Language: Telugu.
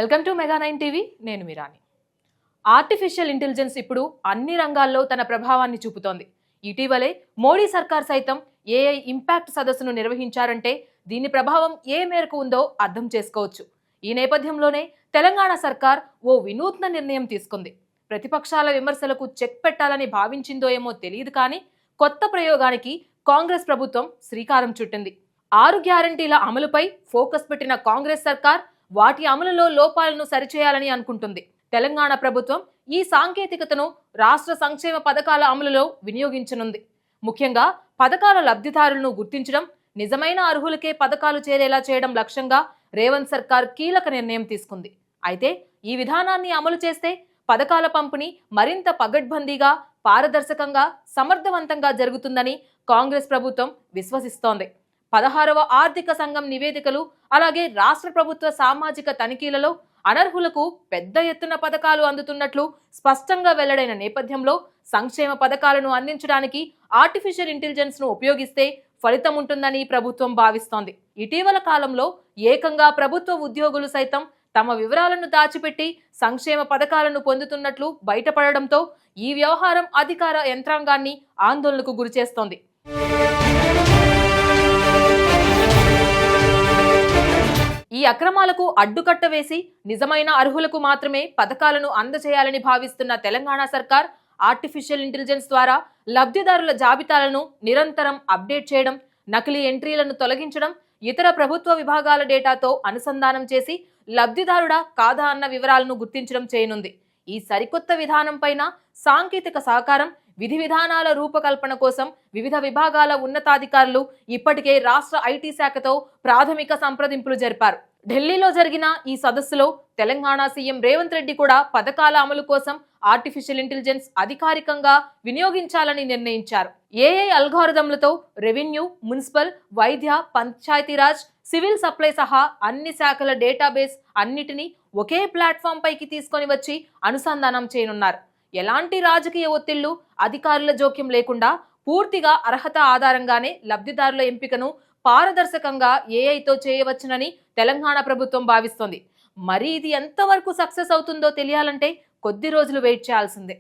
Welcome to మెగా9 TV. నేను మీరాని. ఆర్టిఫిషియల్ ఇంటెలిజెన్స్ ఇప్పుడు అన్ని రంగాల్లో తన ప్రభావాన్ని చూపుతోంది. ఇటీవలే మోడీ సర్కార్ సైతం ఏఐ ఇంపాక్ట్ సదస్సును నిర్వహించారంటే దీని ప్రభావం ఏ మేరకు ఉందో అర్థం చేసుకోవచ్చు. ఈ నేపథ్యంలోనే తెలంగాణ సర్కార్ ఓ వినూత్న నిర్ణయం తీసుకుంది. ప్రతిపక్షాల విమర్శలకు చెక్ పెట్టాలని భావించిందో ఏమో తెలియదు కానీ కొత్త ప్రయోగానికి కాంగ్రెస్ ప్రభుత్వం శ్రీకారం చుట్టింది. 6 గ్యారంటీల అమలుపై ఫోకస్ పెట్టిన కాంగ్రెస్ సర్కార్ వాటి అమలులో లోపాలను సరిచేయాలని అనుకుంటుంది. తెలంగాణ ప్రభుత్వం ఈ సాంకేతికతను రాష్ట్ర సంక్షేమ పథకాల అమలులో వినియోగించనుంది. ముఖ్యంగా పథకాల లబ్ధిదారులను గుర్తించడం, నిజమైన అర్హులకే పథకాలు చేరేలా చేయడం లక్ష్యంగా రేవంత్ సర్కార్ కీలక నిర్ణయం తీసుకుంది. అయితే ఈ విధానాన్ని అమలు చేస్తే పథకాల పంపిణీ మరింత పగడ్బందీగా, పారదర్శకంగా, సమర్థవంతంగా జరుగుతుందని కాంగ్రెస్ ప్రభుత్వం విశ్వసిస్తోంది. 16వ ఆర్థిక సంఘం నివేదికలు, అలాగే రాష్ట్ర ప్రభుత్వ సామాజిక తనిఖీలలో అనర్హులకు పెద్ద ఎత్తున పథకాలు అందుతున్నట్లు స్పష్టంగా వెల్లడైన నేపథ్యంలో సంక్షేమ పథకాలను అందించడానికి ఆర్టిఫిషియల్ ఇంటెలిజెన్స్ ను ఉపయోగిస్తే ఫలితం ఉంటుందని ప్రభుత్వం భావిస్తోంది. ఇటీవల కాలంలో ఏకంగా ప్రభుత్వ ఉద్యోగులు సైతం తమ వివరాలను దాచిపెట్టి సంక్షేమ పథకాలను పొందుతున్నట్లు బయటపడడంతో ఈ వ్యవహారం అధికార యంత్రాంగాన్ని ఆందోళనకు గురిచేస్తోంది. ఈ అక్రమాలకు అడ్డుకట్ట వేసి నిజమైన అర్హులకు మాత్రమే పథకాలను అందజేయాలని భావిస్తున్న తెలంగాణ సర్కార్ ఆర్టిఫిషియల్ ఇంటెలిజెన్స్ ద్వారా లబ్ధిదారుల జాబితాలను నిరంతరం అప్డేట్ చేయడం, నకిలీ ఎంట్రీలను తొలగించడం, ఇతర ప్రభుత్వ విభాగాల డేటాతో అనుసంధానం చేసి లబ్ధిదారుడా కాదా అన్న వివరాలను గుర్తించడం చేయనుంది. ఈ సరికొత్త విధానం పైన సాంకేతిక సహకారం, విధి విధానాల రూపకల్పన కోసం వివిధ విభాగాల ఉన్నతాధికారులు ఇప్పటికే రాష్ట్ర ఐటీ శాఖతో ప్రాథమిక సంప్రదింపులు జరిపారు. ఢిల్లీలో జరిగిన ఈ సదస్సులో తెలంగాణ సీఎం రేవంత్ రెడ్డి కూడా పథకాల అమలు కోసం ఆర్టిఫిషియల్ ఇంటెలిజెన్స్ అధికారికంగా వినియోగించాలని నిర్ణయించారు. ఏఐ అల్గోరిథంలతో రెవెన్యూ, మున్సిపల్, వైద్య, పంచాయతీరాజ్, సివిల్ సప్లై సహా అన్ని శాఖల డేటాబేస్ అన్నిటినీ ఒకే ప్లాట్ఫామ్ పైకి తీసుకొని వచ్చి అనుసంధానం చేయనున్నారు. ఎలాంటి రాజకీయ ఒత్తిళ్లు, అధికారుల జోక్యం లేకుండా పూర్తిగా అర్హత ఆధారంగానే లబ్ధిదారుల ఎంపికను పారదర్శకంగా ఏఐతో చేయవచ్చునని తెలంగాణ ప్రభుత్వం భావిస్తోంది. మరి ఇది ఎంతవరకు సక్సెస్ అవుతుందో తెలియాలంటే కొద్ది రోజులు వెయిట్ చేయాల్సిందే.